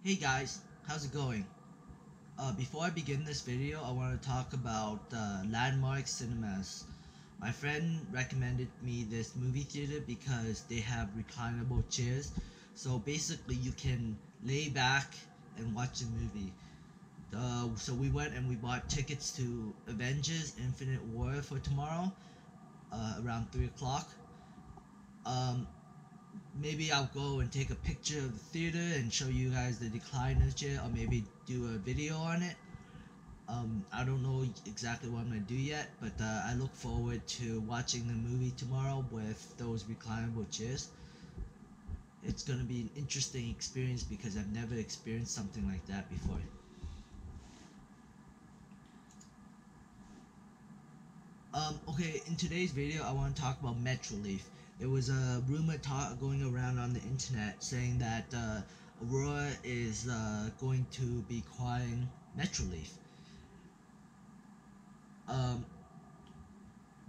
Hey guys, how's it going? Before I begin this video, I want to talk about Landmark Cinemas. My friend recommended me this movie theater because they have reclinable chairs, so basically you can lay back and watch the movie. So we went and we bought tickets to Avengers Infinite War for tomorrow, around 3 o'clock. Um, Maybe I'll go and take a picture of the theater and show you guys the recliner chair, or maybe do a video on it. I don't know exactly what I'm gonna do yet, but I look forward to watching the movie tomorrow with those reclinable chairs. It's gonna be an interesting experience because I've never experienced something like that before. Okay, in today's video, I want to talk about Medreleaf. There was a rumor going around on the internet saying that Aurora is going to be acquiring Medreleaf. Um,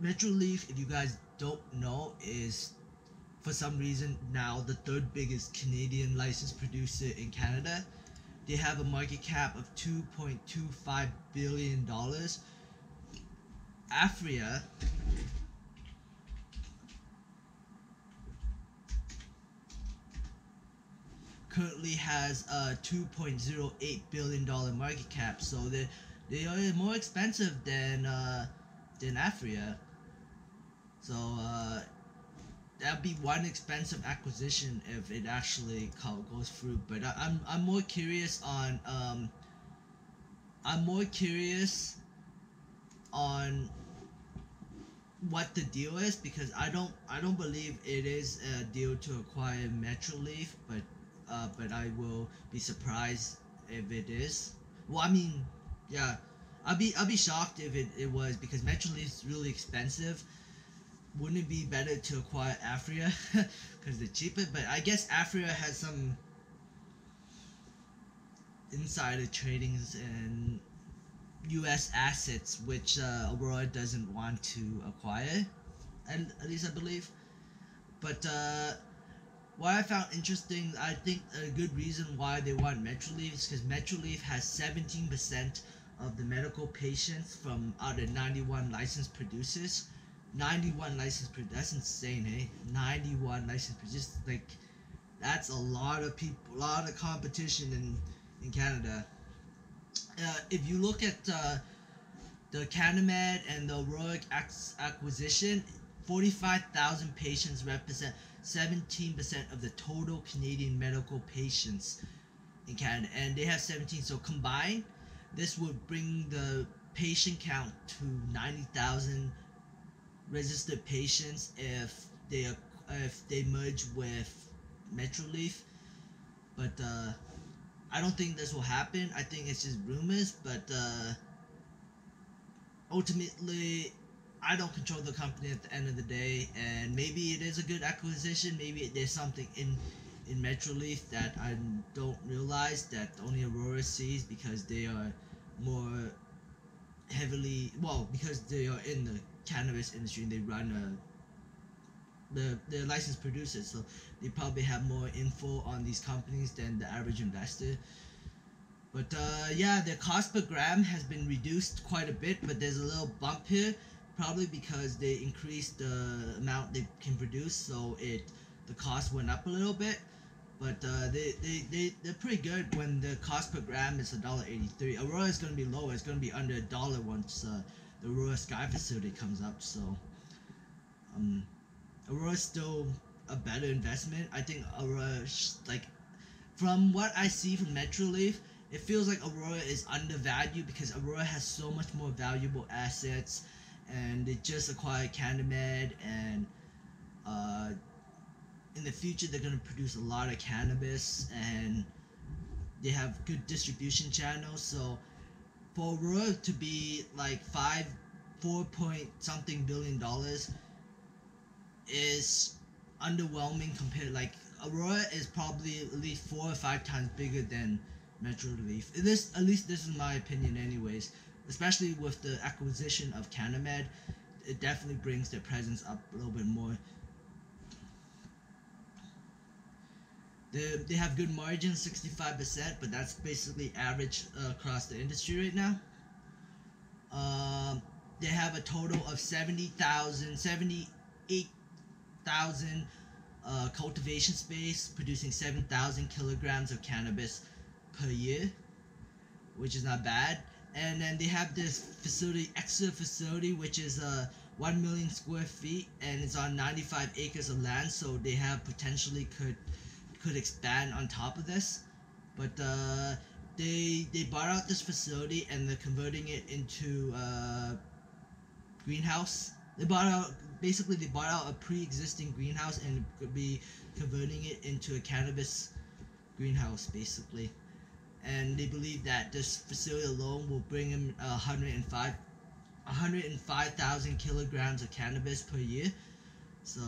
Medreleaf, if you guys don't know, is for some reason now the third biggest Canadian licensed producer in Canada. They have a market cap of $2.25 billion. Afria currently has a $2.08 billion market cap, so they are more expensive than Afria. So that'd be one expensive acquisition if it actually goes through. But I'm more curious on what the deal is, because I don't believe it is a deal to acquire Medreleaf, but I will be surprised if it is. Well, I mean, yeah, I'll be shocked if it was, because Medreleaf is really expensive. Wouldn't it be better to acquire Afria because they're cheaper? But I guess Afria has some insider tradings and U.S. assets which Aurora doesn't want to acquire, at least I believe. But what I found interesting, I think a good reason why they want Medreleaf is because Medreleaf has 17% of the medical patients from out of 91 licensed producers. 91 licensed producers, that's insane, hey? 91 licensed producers, like, that's a lot of people, a lot of competition in Canada. If you look at the Canamed and the Aurora acquisition, 45,000 patients represent 17% of the total Canadian medical patients in Canada, and they have 17. So combined, this would bring the patient count to 90,000 registered patients if they merge with Medreleaf. But I don't think this will happen. I think it's just rumors, but ultimately, I don't control the company at the end of the day, and maybe it is a good acquisition. Maybe there's something in Medreleaf that I don't realize, that only Aurora sees, because they are more heavily, well, because they are in the cannabis industry and they run they're licensed producers, so they probably have more info on these companies than the average investor. But yeah, their cost per gram has been reduced quite a bit, but there's a little bump here, probably because they increased the amount they can produce, so the cost went up a little bit. But they're pretty good when the cost per gram is $1.83. Aurora is going to be lower. It's going to be under $1 once the Aurora Sky facility comes up. So Aurora is still a better investment. I think Aurora, like, from what I see from Medreleaf, it feels like Aurora is undervalued because Aurora has so much more valuable assets, and they just acquired Canamed, and in the future they're going to produce a lot of cannabis, and they have good distribution channels. So for Aurora to be like 4 point something billion dollars is underwhelming compared. Like, Aurora is probably at least 4 or 5 times bigger than Medreleaf. At least this is my opinion anyways. Especially with the acquisition of Canamed, it definitely brings their presence up a little bit more. They have good margins, 65%, but that's basically average across the industry right now. They have a total of 78,000 cultivation space, producing 7,000 kilograms of cannabis per year, which is not bad. And then they have this facility, extra facility, which is 1 million square feet, and it's on 95 acres of land. So they have potentially could expand on top of this, but they bought out this facility and they're converting it into greenhouse. They bought out a pre-existing greenhouse and could be converting it into a cannabis greenhouse basically. And they believe that this facility alone will bring them 105,000 kilograms of cannabis per year. So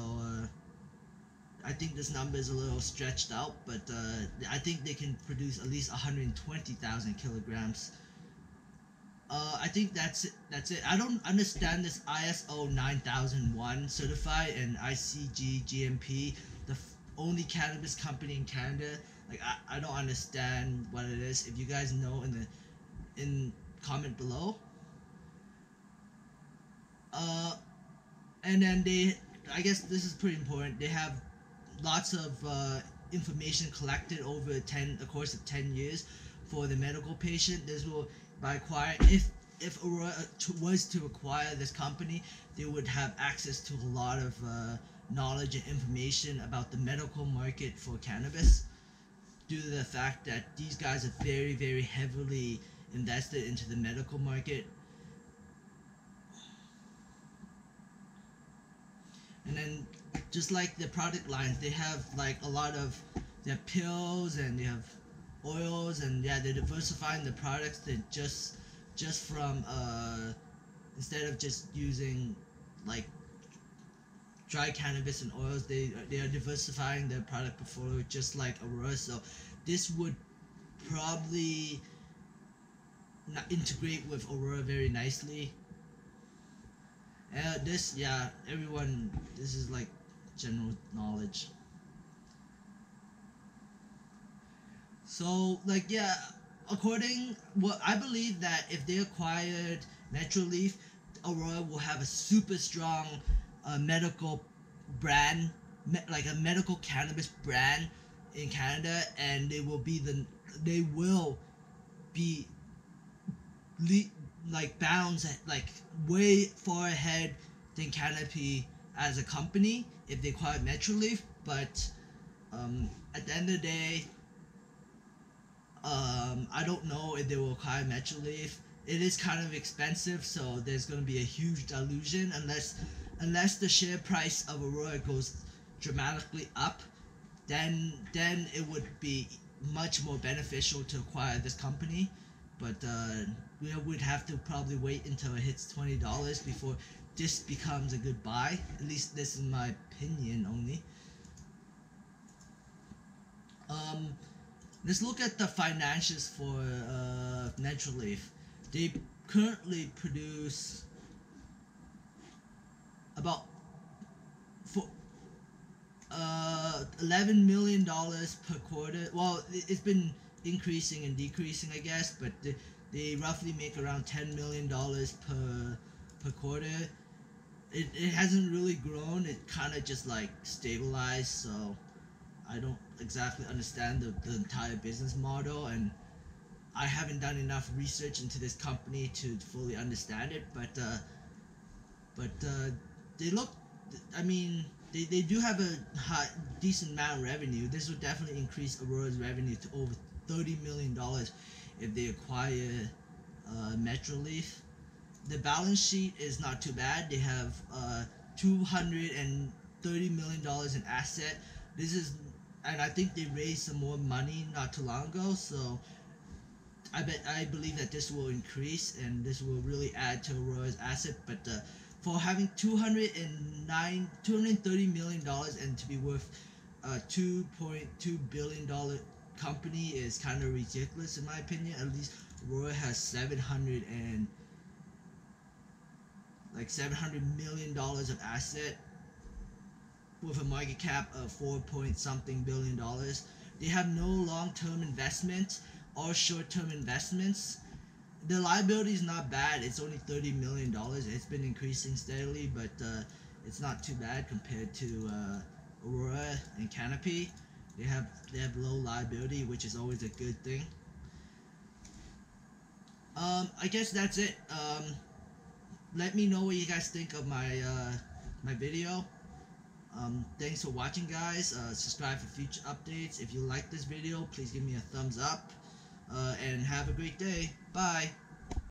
I think this number is a little stretched out, but I think they can produce at least 120,000 kilograms. I think that's it. I don't understand this ISO 9001 certified and ICG GMP, the only cannabis company in Canada. Like I don't understand what it is. If you guys know, in comment below. And then I guess this is pretty important. They have lots of information collected over the course of 10 years for the medical patient. This will, by acquiring, if Aurora was to acquire this company, they would have access to a lot of knowledge and information about the medical market for cannabis, due to the fact that these guys are very, very heavily invested into the medical market. And then, just like the product lines, they have like a lot of, they have pills and they have oils, and yeah, they're diversifying the products. That just from instead of just using like dry cannabis and oils, they are diversifying their product portfolio just like Aurora. So this would probably not integrate with Aurora very nicely. This is like general knowledge. So like what I believe that if they acquired Medreleaf, Aurora will have a super strong medical brand, like a medical cannabis brand in Canada, and they will be like bounds like way far ahead than Canopy as a company if they acquired Medreleaf. But at the end of the day, I don't know if they will acquire Medreleaf. It is kind of expensive, so there's going to be a huge dilution unless the share price of Aurora goes dramatically up. Then it would be much more beneficial to acquire this company. But we would have to probably wait until it hits $20 before this becomes a good buy. At least this is my opinion only. Let's look at the financials for Medreleaf. They currently produce about $11 million per quarter. Well, it's been increasing and decreasing, I guess, but they roughly make around $10 million per quarter. It hasn't really grown. It kind of just like stabilized. So I don't exactly understand the entire business model, and I haven't done enough research into this company to fully understand it. But they look. I mean, they do have a decent amount of revenue. This would definitely increase Aurora's revenue to over $30 million if they acquire Medreleaf. The balance sheet is not too bad. They have $230 million in asset. And I think they raised some more money not too long ago. So I believe that this will increase and this will really add to Aurora's asset. But for having $230 million and to be worth $2.2 billion company is kind of ridiculous in my opinion. At least Aurora has $700 million of asset with a market cap of $4 point something billion. They have no long-term investment or short-term investments. The liability is not bad. It's only $30 million. It's been increasing steadily, but it's not too bad compared to Aurora and Canopy. They have low liability, which is always a good thing. I guess that's it. Let me know what you guys think of my video. Thanks for watching, guys. Subscribe for future updates. If you like this video, please give me a thumbs up. And have a great day. Bye.